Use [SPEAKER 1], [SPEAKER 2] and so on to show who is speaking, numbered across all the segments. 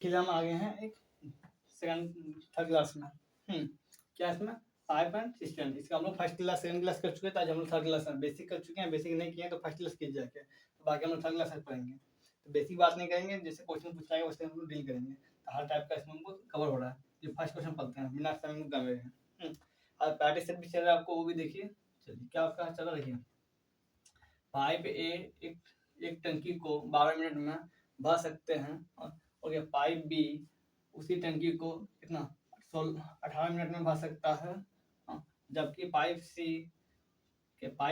[SPEAKER 1] फिर हम आ गए हैं एक सेकंड थर्ड क्लास में। क्या इसमें पाइप एंड सिस्टम, इसका हम लोग फर्स्ट क्लास सेकंड क्लास कर चुके हैं, तो आज हम लोग थर्ड क्लास में बेसिक कर चुके हैं। बेसिक नहीं किए तो फर्स्ट क्लास कीजिए जाके, तो बाकी हम लोग थर्ड क्लास में पढ़ेंगे। तो बेसिक बात नहीं करेंगे, जैसे क्वेश्चन पूछा जाएगा उससे हम लोग डील करेंगे। तो हर टाइप का इसमें हमको कवर हो रहा है। जो फर्स्ट क्वेश्चन पढ़ते हैं बिना समय गंवे हैं। और प्रैक्टिस सेट भी चल रहा है आपको, वो भी देखिए। चलिए क्या आपका चल रहा देखिए। पाइप ए एक टंकी को 12 मिनट में भर सकते हैं, और ये पाइप बी उसी टंकी को कितना 18 मिनट में भर सकता है। जबकि पाइप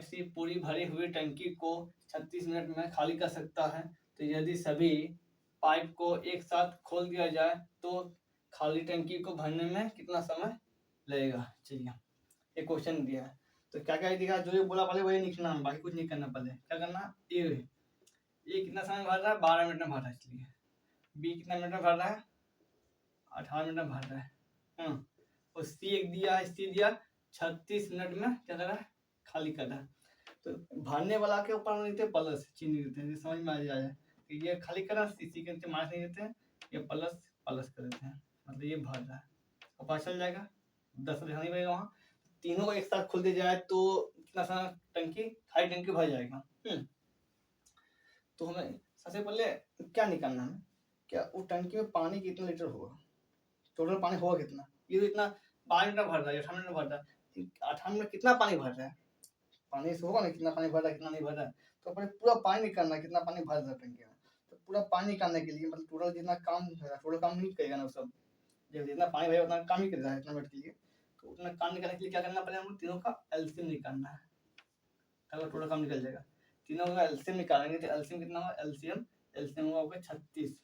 [SPEAKER 1] सी पूरी भरी हुई टंकी को 36 मिनट में खाली कर सकता है। तो यदि सभी पाइप को एक साथ खोल दिया जाए तो खाली टंकी को भरने में कितना समय लगेगा। चलिए एक क्वेश्चन दिया है, तो क्या क्या दिखा, जो ये बोला पहले वही लिखना है, बाकी कुछ नहीं करना। पहले क्या करना, ए कितना समय भर रहा है, 12 मिनट में भर रहा है। इसलिए बी कितना मिनट में भर रहा है, 18 मिनट में भर रहा है। और सी एक दिया है, सी दिया 36 मिनट में क्या कर रहा है, खाली कर रहा है। तो भरने वाला के ऊपर नहीं देते प्लस चिन्ह देते हैं, समझ में आ जाए। तो ये खाली कर रहा है, सी के नीचे मार्क्स नहीं देते हैं, ये प्लस प्लस कर देते हैं, मतलब ये भर रहा है। और पता चल जाएगा 10 ध्यान नहीं पड़ेगा वहाँ। तीनों को एक साथ खोल दिया जाए तो कितना समय टंकी खाली टंकी भर जाएगा। तो हमें सबसे पहले क्या निकालना है, क्या वो टंकी में पानी कितना लीटर होगा, टोटल पानी होगा कितना। ये तो इतना 12 मिनट भर रहा है, 18 मिनट भर रहा है, 18 मिनट कितना पानी भर रहा है, पानी से होगा ना कितना पानी भर रहा है कितना नहीं भर रहा है। तो अपने पूरा पानी निकालना है, कितना पानी भर रहा है टंकी में। तो पूरा पानी निकालने के लिए मतलब टोटल जितना काम है, टोटल काम नहीं करेगा ना सब, जब जितना पानी भरेगा उतना काम ही करेगा इतना मिनट के लिए। तो उतना काम निकालने के लिए क्या करना पड़ेगा, हम तीनों का एलसीएम निकालना है, अगर टोटल काम निकल जाएगा। तीनों का एलसीएम निकालेंगे तो एलसीएम कितना होगा, एलसीएम होगा आपका 36।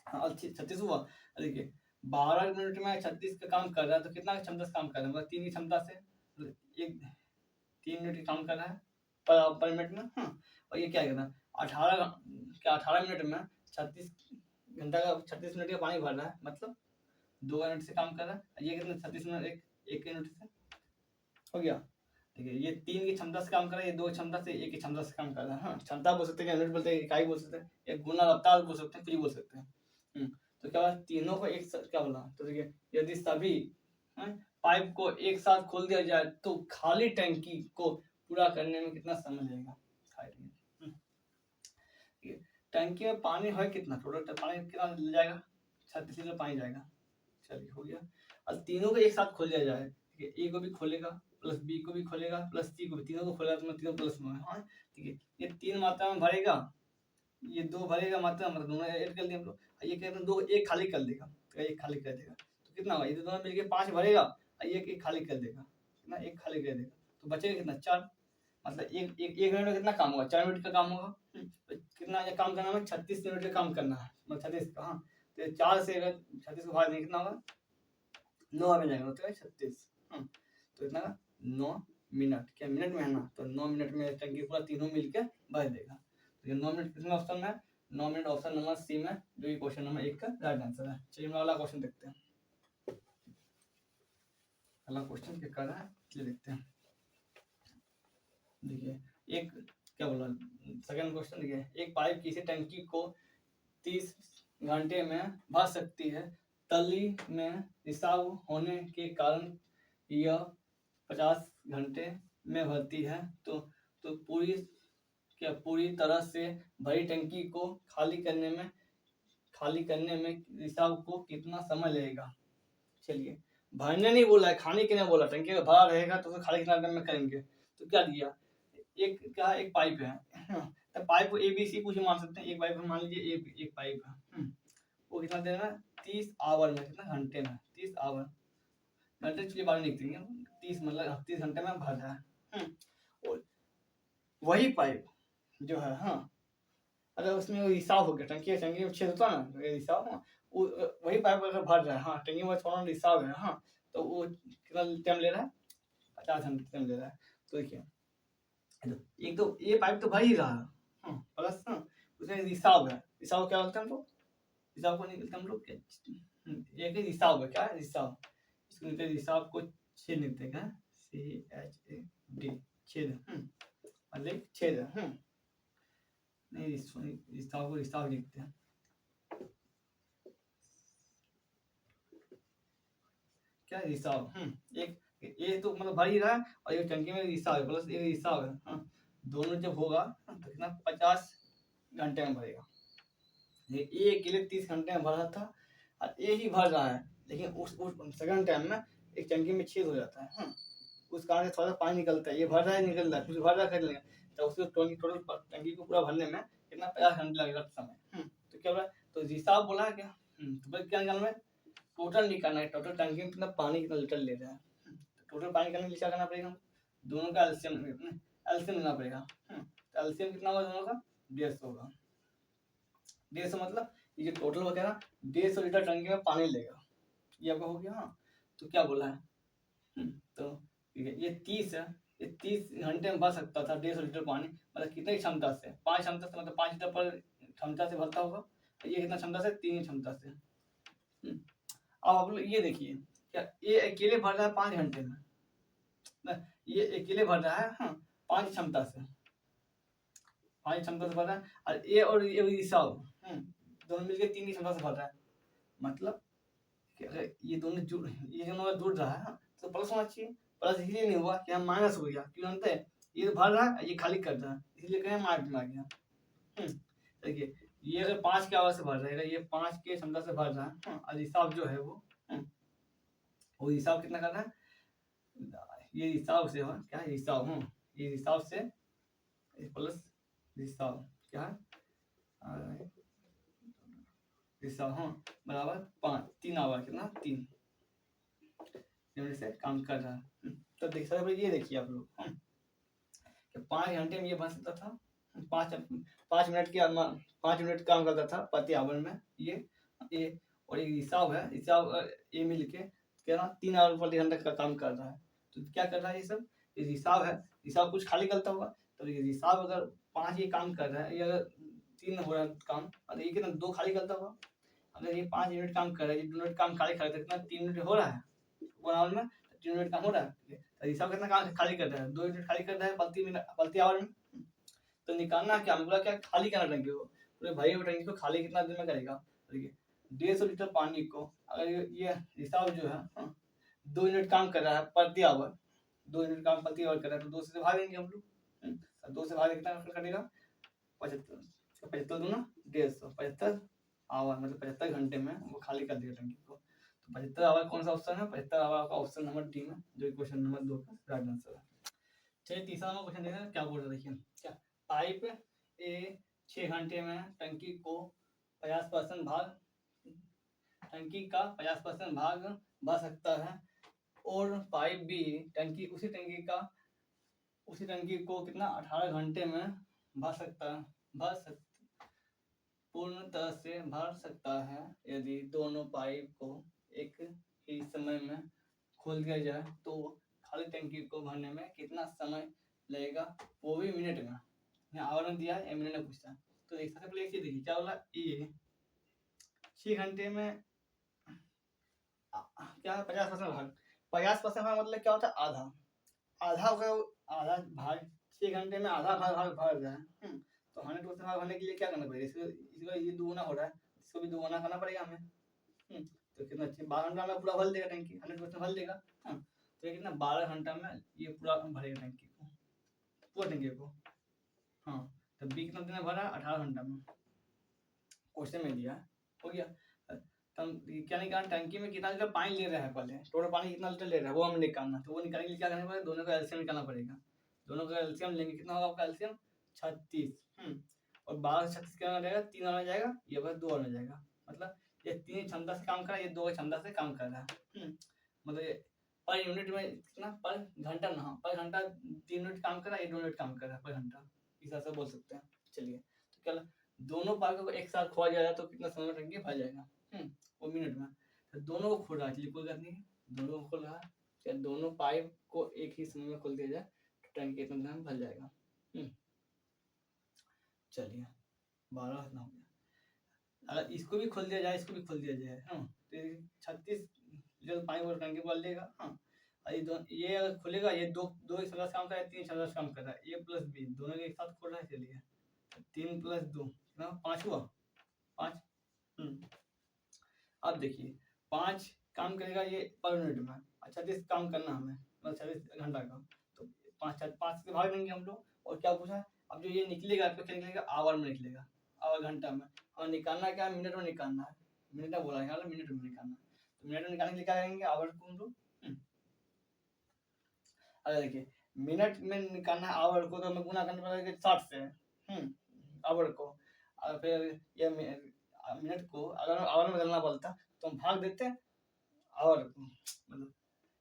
[SPEAKER 1] हाँ 36 हुआ। देखिए 12 मिनट में 36 का काम कर रहा है, तो कितना क्षमता से काम कर रहा है, मतलब 3 की क्षमता से एक 3 मिनट का काम कर रहा है पर मिनट में। और ये क्या करना 18 मिनट में 36 घंटा का 36 मिनट का पानी भर रहा है, मतलब 2 मिनट से काम कर रहा है। ये कितना 36 मिनट एक मिनट से हो गया। देखिए ये 3 की क्षमता से काम कर रहा है, ये 2 की क्षमता से 1 की क्षमता से काम कर रहा है। क्षमता बोल सकते हैं, यूनिट बोलते हैं, इकाई बोल सकते हैं, एक गुना रफ्तार बोल सकते हैं, कुछ बोल सकते हैं। तो क्या हुआ, तीनों को एक साथ क्या बोला, तो देखिए यदि सभी पाइप को एक साथ खोल दिया जाए तो खाली टंकी को पूरा करने में कितना समय लगेगा। टंकी में पानी है कितना, टोटल पानी कितना ले जाएगा, 36 लीटर पानी जाएगा। चलिए हो गया। और तीनों को एक साथ खोल दिया जाए, ठीक है, ए को भी खोलेगा प्लस बी को भी खोलेगा प्लस सी को भी, तीनों को खोलेगा तो तीनों प्लस में। ठीक है, ये 3 मात्रा में भरेगा, ये 2 भरेगा मात्रा, मतलब दोनों ऐड कर दिए हम लोग। ये कहते हैं 2 एक खाली कर देगा, तो एक खाली कर देगा, तो कितना होगा, ये दोनों मिलके 5 भरेगा और एक खाली कर देगा, कितना एक खाली कर देगा, तो बचेगा कितना 4। मतलब एक मिनट में कितना काम होगा, 4 मिनट का काम होगा। कितना काम करना है, 36 मिनट का काम करना है, मतलब 36 का। तो 4 से अगर 36 को भाग देंगे कितना होगा, 9 में जाएगा, मतलब 36। तो इतना 9 मिनट, क्या मिनट में है ना, तो 9 मिनट में टंकी पूरा तीनों मिलकर भर देगा। तो ये 9 मिनट कितने ऑप्शन में है, 9 मिनट ऑप्शन नंबर सी में, जो कि क्वेश्चन नंबर 1 का राइट आंसर है। चलिए हम अगला क्वेश्चन देखते हैं। अगला क्वेश्चन क्या कर रहा है, चलिए देखते हैं। देखिए एक क्या बोला, सेकंड क्वेश्चन देखिए, एक पाइप किसी टंकी को 30 घंटे में भर सकती है, तली में रिसाव होने के कारण यह 50 घंटे में भरती है। तो पूरी तरह से भरी टंकी को खाली करने में रिसाव को कितना समय लगेगा। चलिए भरने नहीं बोला है, खाने के नहीं बोला, टंकी का भरा रहेगा तो खाली कितना टाइम में करेंगे। तो क्या दिया, एक पाइप है, तो पाइप को ABC कुछ मान सकते हैं, एक पाइप मान लीजिए एक पाइप है। वो कितना देना है, 30 आवर में, कितना घंटे में, 30 आवर घंटे, चलिए बार लिखते हैं 30, मतलब 30 घंटे में भर रहा है। और वही पाइप जो है, अगर उसमें रिसाव हो गया, टंकी में छेद होता है ना, रिसाव, वही पाइप अगर भर रहा है, टंकी में थोड़ा रिसाव है, तो वो कितना टाइम ले रहा है, 50 घंटे टाइम ले रहा है। तो देखिए एक तो ये पाइप तो भर ही रहा है, प्लस उसमें रिसाव है, रिसाव क्या बोलते हैं हम लोग, रिसाव को निकलते हम लोग एक रिसाव है, क्या है रिसाव, इसको निकलते रिसाव को छेद निकलते हैं, CHAD छेद, मतलब छेद, नहीं रिसाव को रिसाव लिखते हैं। क्या रिसाव, एक ये तो मतलब भर ही रहा है और ये टंकी में रिसाव है प्लस ये रिसाव है, दोनों जब होगा तो कितना 50 घंटे में भरेगा। ये अकेले 30 घंटे में भर रहा था और ये ही भर रहा है, लेकिन उस सेकंड टाइम में एक टंकी में छेद हो जाता है, उस कारण से थोड़ा सा पानी निकलता है, ये भर रहा है निकल रहा है, कुछ भर रहा कर लेंगे तो उसको टोटल टंकी को पूरा भरने में कितना 50 घंटे लगेगा समय। तो क्या बोला, तो रिसाव बोला है क्या, तो भाई क्या निकालना है, टोटल निकालना है, टोटल टंकी में कितना पानी कितना लीटर ले रहा है, टोटल पानी निकालने के लिए क्या करना पड़ेगा, दोनों का एलसीएम लेना पड़ेगा। तो एलसीएम कितना होगा दोनों का, 150 होगा। 150 मतलब ये जो टोटल होगा ना 150 लीटर टंकी में पानी लेगा, ये आपका हो गया। तो क्या बोला है, तो ये 30 है, ये 30 घंटे में भर सकता था 150 लीटर पानी, मतलब कितनी क्षमता से, 5 क्षमता से, मतलब 5 लीटर पर क्षमता से भरता होगा, ये कितना क्षमता से, 3 क्षमता से। अब आप लोग ये देखिए, क्या ये अकेले भर रहा है 5 घंटे में, ये अकेले भर रहा है 5 क्षमता से, 5 क्षमता से भर रहा है, और ये और ये रिसाव दोनों मिलकर 3 की क्षमता से भर रहा है, मतलब अगर ये दोनों जुड़ रहा है तो प्लस होना चाहिए, प्लस इसलिए नहीं हुआ कि हम माइनस हो गया, क्यों जानते हैं, ये भर रहा है ये खाली कर रहा है, इसलिए कहें माइनस में आ गया। देखिए ये अगर 5 के आवाज से भर रहेगा, ये 5 के क्षमता से भर रहा है, और हिसाब जो है वो हिसाब कितना कर रहा है, ये हिसाब से क्या है हिसाब, ये हिसाब से प्लस हिसाब क्या है, हिसाब बराबर 5, 3 आवर कितना 3 से काम कर रहा है। तो देख सकते हैं, ये देखिए आप लोग 5 घंटे में ये बन सकता था, 5 मिनट के 5 मिनट काम करता था प्रति आवर में ये और एक हिसाब है, हिसाब ये मिल के क्या ना 3 आवर प्रति घंटे का काम कर रहा है। तो क्या कर रहा है ये सब, ये हिसाब है, हिसाब कुछ खाली करता होगा, तो ये हिसाब अगर 5 ये काम कर रहा है, ये अगर 3 हो रहा है काम, और ये कितना 2 खाली करता होगा, अगर ये 5 यूनिट काम कर रहा है, ये 2 यूनिट काम खाली कर कितना 3 यूनिट हो रहा है 1 आवर में, 3 यूनिट काम हो रहा है, तो हिसाब कितना काम खाली कर रहा है, 2 यूनिट खाली कर रहा है प्रति आवर में। तो निकालना क्या, बोला क्या खाली करना टंकी को, पूरे भरी हुई टंकी को खाली कितना दिन में करेगा, देखिए 150 लीटर पानी को अगर ये हिसाब जो है 2 यूनिट काम कर रहा है प्रति आवर, 2 यूनिट काम प्रति आवर कर रहा है, तो 2 से भाग देंगे हम लोग, 2 से भाग कितना कटेगा 75, 75 दूना 150, 75 आवर मतलब 75 घंटे में वो खाली कर देगा टंकी को। तो 75 आवर कौन सा ऑप्शन है, 75 आवर का ऑप्शन नंबर डी में, जो क्वेश्चन नंबर 2 का राइट आंसर है। चलिए तीसरा नंबर क्वेश्चन देखते हैं क्या बोल रहा है, देखिए क्या पाइप ए 6 घंटे में टंकी को 50% भाग, टंकी का 50% भाग भर सकता है, और पाइप बी टंकी उसी टंकी को कितना 18 घंटे में भर सकता है, पूर्णतः से भर सकता है, यदि दोनों पाइप को एक ही समय में खोल दिया जाए तो खाली टंकी को भरने में कितना समय लगेगा, वो भी मिनट में, यहाँ आवर में दिया है मिनट में पूछता है। तो एक सबसे पहले एक चीज देखिए क्या बोला, ये 6 घंटे में क्या है 50% भाग, 50% भाग मतलब क्या होता है आधा, आधा भाग 6 घंटे में आधा भाग भर जाए, तो 100% भाग भरने के लिए क्या करना पड़ेगा, इसको ये दुगुना हो रहा है, इसको भी दुगुना करना पड़ेगा हमें, तो कितना 12 घंटा में पूरा भर देगा टंकी, 100% भर देगा, तो ये कितना 12 घंटा में ये पूरा भरेगा टंकी को, पूरा टंकी को, तो बी कितना दिन में भरा 18 घंटा में, क्वेश्चन में दिया हो गया। क्या निकालना, टंकी में कितना लीटर पानी ले रहा है, पहले टोटल पानी कितना लीटर ले रहा है वो हमें निकालना, तो वो निकालने के लिए क्या करना पड़ेगा, दोनों का एलसीएम निकालना पड़ेगा, दोनों का एलसीएम लेंगे, कितना होगा आपका एलसीएम 36, और 12 से 36 कितना जाएगा 3 आना जाएगा, ये बस 2 आना जाएगा, मतलब ये 3 क्षमता से काम कर रहा है, ये 2 क्षमता से काम कर रहा है, मतलब पर यूनिट में कितना, पर घंटा ना, पर घंटा 3 यूनिट काम कर रहा है, ये 2 यूनिट काम कर रहा है पर घंटा, इस हिसाब से बोल सकते हैं। चलिए तो क्या दोनों पाइप को एक साथ खोला जाएगा तो कितना समय में टंकी भर जाएगा, वो मिनट में, तो दोनों को खोल रहा है, कोई बात नहीं, दोनों को खोल रहा है, क्या दोनों पाइप को एक ही समय में खोल दिया जाए तो टंकी कितना समय में भर जाएगा। चलिए 12 इतना हो गया, अगर इसको भी खोल दिया जाए, इसको भी खोल दिया जाए, तो 36 लीटर पानी वो टंकी भर लेगा, ये अगर खुलेगा, ये दो एक क्षमता से काम कर रहा है, 3 क्षमता से काम कर रहा है, ए प्लस बी दोनों के एक साथ खोल रहा है, चलिए 3 + 2 कितना 5 हुआ, 5। अब देखिए 5 काम करेगा ये पर यूनिट में, 36 काम करना हमें, मतलब 36 घंटा का। तो 5 से भाग देंगे हम लोग। और क्या पूछा है, अब जो ये निकलेगा आपको क्या निकलेगा, आवर में निकलेगा, आवर घंटा में। और निकालना क्या है, मिनट में निकालना है। मिनट में बोला है, मिनट में निकालना है। तो मिनट में निकालने के लिए क्या करेंगे, आवर को हम लोग अरे देखिए, मिनट में निकालना है आवर को, तो हमें गुना करना पड़ेगा 60 से आवर को। और फिर ये मिनट को अगर आवर में बदलना बोलता तो हम भाग देते हैं आवर को, मतलब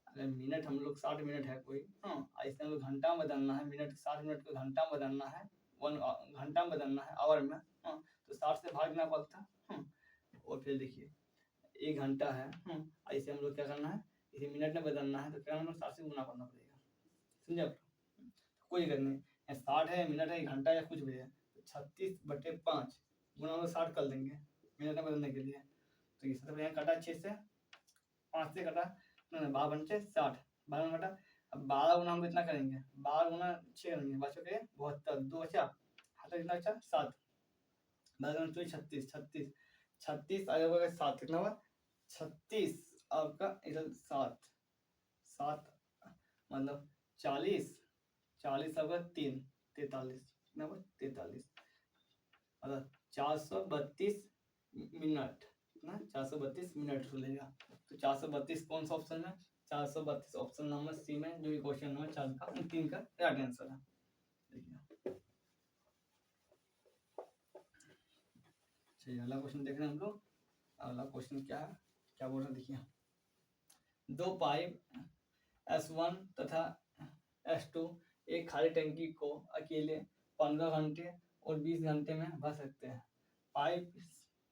[SPEAKER 1] अगर मिनट हम लोग 60 मिनट है कोई, ऐसे हम लोग घंटा में बदलना है, मिनट 60 मिनट को घंटा में बदलना है, 1 घंटा में बदलना है आवर में, तो 60 से भागना पड़ता है। और फिर देखिए 1 घंटा है, ऐसे हम लोग क्या करना है, इसे मिनट में बदलना है, तो क्या हम लोग 60 से गुना करना पड़ेगा, समझे आप। कोई दिक्कत नहीं है, 60 है, मिनट है, घंटा या कुछ भी है, तो 36/5 गुना हम 60 कर देंगे मिनट में बदलने के लिए। तो ये सबसे यहाँ कटा 6 से, 5 से कटा, 12 बचे 60, 12 में कटा। अब 12 गुना हम इतना करेंगे, 12 गुना 6 करेंगे, बचो के 72, 2 बचा, हाथ कितना बचा 7, 12 गुना 36, 36, 36 आगे 7 कितना हुआ 36, आपका इधर 7, 7 मतलब 40, 40 आपका 3, 43 कितना हुआ 43, मतलब 432 मिनट, कितना 432 मिनट खुलेगा। तो 432 कौन सा ऑप्शन है, 432 ऑप्शन नंबर सी में, जो क्वेश्चन नंबर 4 का 3 का राइट आंसर है। देखिए चलिए अगला क्वेश्चन देख रहे हैं हम लोग। अगला क्वेश्चन क्या है, क्या बोल रहे हैं देखिए, 2 पाइप S1 तथा S2 एक खाली टंकी को अकेले 15 घंटे और 20 घंटे में भर सकते हैं। पाइप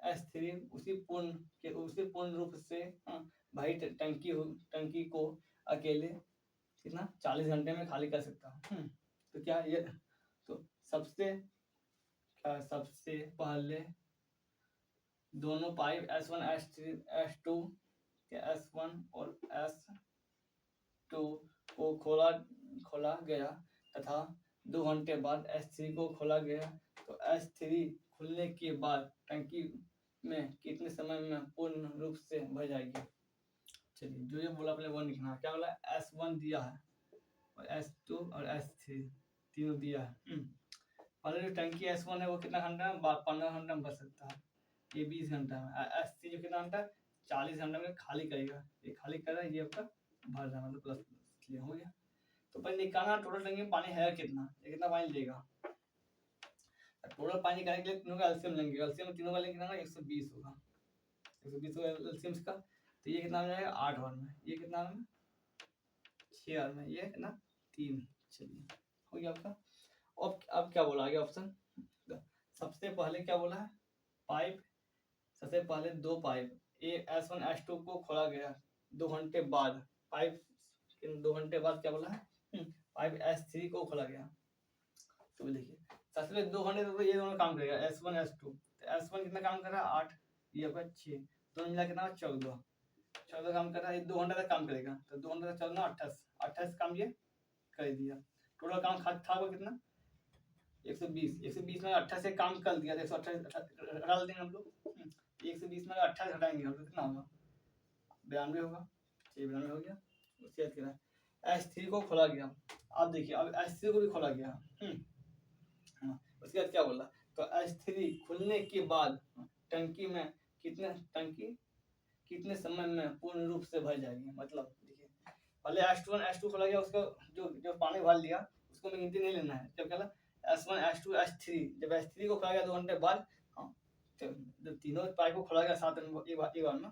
[SPEAKER 1] S3 उसी पूर्ण रूप से भरी टंकी को अकेले कितना 40 घंटे में खाली कर सकता है। तो क्या ये, तो सबसे पहले दोनों पाइप S1 S2 के S1 और S2 को खोला गया तथा 2 घंटे बाद S3 को खोला गया। तो S3 खुलने के बाद टंकी में कितने समय में पूर्ण रूप से भर जाएगी। चलिए जो ये बोला अपने वो लिखना है, क्या बोला S1 दिया है और S2 और S3 तीनों दिया है। पहले जो टंकी S1 है वो कितना घंटा में 15 घंटा में भर सकता है, ये 20 घंटा में। S3 जो कितना घंटा 40 घंटा में खाली करेगा, ये खाली कर रहा है, ये आपका भर रहा है, मतलब प्लस इसलिए हो गया। तो पहले निकालना टोटल टंकी में पानी है कितना, ये कितना पानी लेगा। टोटल पानी निकालने के लिए तीनों का एलसीएम लेंगे, एलसीएम तीनों का लेंगे कितना 120 होगा, 120 होगा एलसीएम का। तो ये कितना हो जाएगा 8 बार में, ये कितना में 6 बार में, ये कितना 3। चलिए हो गया आपका। अब क्या बोला आगे ऑप्शन, सबसे पहले क्या बोला है, पाइप सबसे पहले 2 पाइप S1 S2 को खोला गया 2 घंटे बाद, पाइप 2 घंटे बाद क्या बोला है, पाइप S3 को खोला गया। तो देखिए सबसे पहले 2 घंटे तो ये दोनों काम करेगा S1 S2, तो S1 कितना काम कर रहा है 8, ये आपका 6, दोनों मिला कितना 14 काम कर रहा है, 2 घंटा तक काम करेगा। तो 2 घंटा तक 14 28 काम ये कर दिया। टोटल काम था वो कितना 120 में 28 से काम कर दिया, 128 हटा देंगे हम लोग। 120 में 28 हटाएंगे हम लोग, कितना होगा 92 होगा। 92 हो गया। उसके बाद क्या S3 को खोला गया। अब देखिए अब S3 को भी खोला गया। उसके बाद क्या बोला, तो S3 खुलने के बाद टंकी में कितने समय में पूर्ण रूप से भर जाएगी। मतलब देखिए पहले S2 खोला गया, उसका जो पानी भर लिया उसको में गिनती नहीं लेना है। जब क्या S1 S2 S3, जब S3 को खोला गया 2 घंटे बाद, जब तीनों पाइप को खोला गया साथ में एक बार में,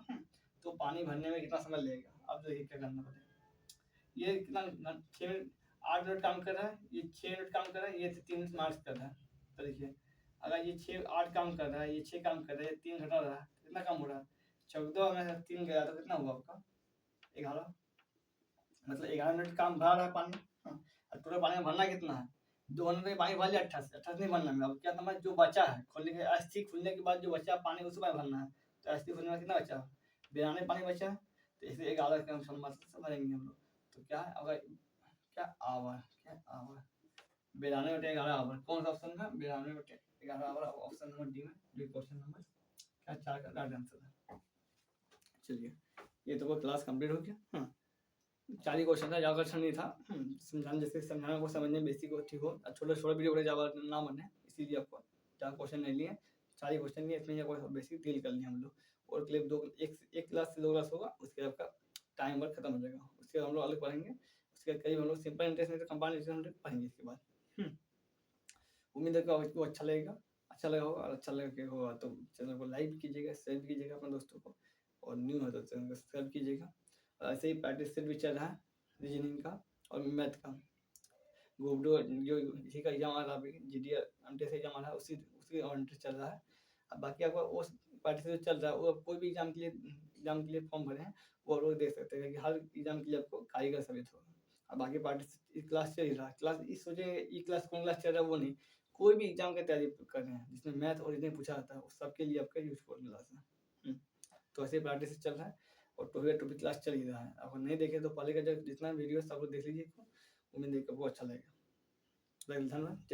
[SPEAKER 1] तो पानी भरने में कितना समय लगेगा। अब देखिए क्या करना पड़ेगा, ये कितना 8 मिनट काम कर रहा है, ये 6 मिनट काम कर रहा है, ये 3 मिनट मार्च कर रहा है। तो देखिए अगर ये 8 काम कर रहा है, ये 6 काम कर रहा है, ये 3 घटा रहा है, कितना काम हो रहा है 14 में 3 गया तो कितना हुआ आपका 11, मतलब 11 मिनट काम भरा रहा है पानी। और टोटल पानी भरना कितना है 2 घंटे पानी भर लिया 28 नहीं भरना है। अब क्या समझ जो बचा है खोलने के S3 खुलने के बाद जो बचा पानी उसमें भरना है। तो S3 खुलने में कितना बचा 92 पानी बचा है, तो इसे 11 का से भरेंगे हम लोग। तो क्या है अगर क्या आवर 92/11 आवर, कौन सा ऑप्शन है 92/11 आवर, ऑप्शन नंबर डी में जो क्वेश्चन नंबर क्या 4 का राइट आंसर है। चलिए ये तो वो क्लास कंप्लीट हो गया। 4 ही क्वेश्चन था, ज़्यादा अच्छा नहीं था। समझाने जैसे समझाना को समझने में बेसिक हो ठीक हो, छोटे-छोटे वीडियो बड़े ज़्यादा ना बने, इसीलिए आपको ज़्यादा क्वेश्चन नहीं लिए, 4 ही क्वेश्चन लिए, इसमें आपको बेसिक डील कर लिए हम लोग। और क्लिप 2 एक क्लास से 2 क्लास होगा, उसके बाद आपका टाइम वर्क खत्म हो जाएगा। उसके बाद हम लोग अलग पढ़ेंगे, उसके बाद करीब हम लोग सिंपल इंटरेस्ट नहीं तो कंपाउंड इंटरेस्ट हम लोग पढ़ेंगे इसके बाद। उम्मीद है कि आपको अच्छा लगेगा, अच्छा लगा होगा, और अच्छा लगे होगा तो चैनल को लाइक भी कीजिएगा, शेयर भी कीजिएगा अपने दोस्तों को, और न्यू है तो चैनल को सब्सक्राइब कीजिएगा। ऐसे ही प्रैक्टिस सेट भी चल रहा है रीजनिंग का और मैथ का। ग्रुप डू जो इसी का एग्जाम आ रहा है अभी, जीडीए एमटीएस एग्जाम आ रहा है, उसी उसकी और इंटरेस्ट चल रहा है। अब बाकी आपका वो पार्टिसिपेट चल रहा है, वो कोई भी एग्जाम के लिए फॉर्म भरे हैं, वो आप लोग देख सकते हैं कि हर एग्जाम के लिए आपको कारीगर साबित होगा। और बाकी पार्टिसिपेट क्लास चल ही रहा है, क्लास इस सोचे ये क्लास कौन क्लास चल रहा है वो नहीं, कोई भी एग्जाम की तैयारी कर रहे हैं जिसमें मैथ और रीजनिंग पूछा जाता है, उस सबके लिए आपका यूजफुल क्लास है। तो ऐसे प्रैक्टिस चल रहा है, और टॉपिक क्लास चल ही रहा है। अगर नहीं देखे तो पहले का जो जितना वीडियो सब लोग देख लीजिए, उम्मीद है कि आपको अच्छा लगेगा। धन्यवाद।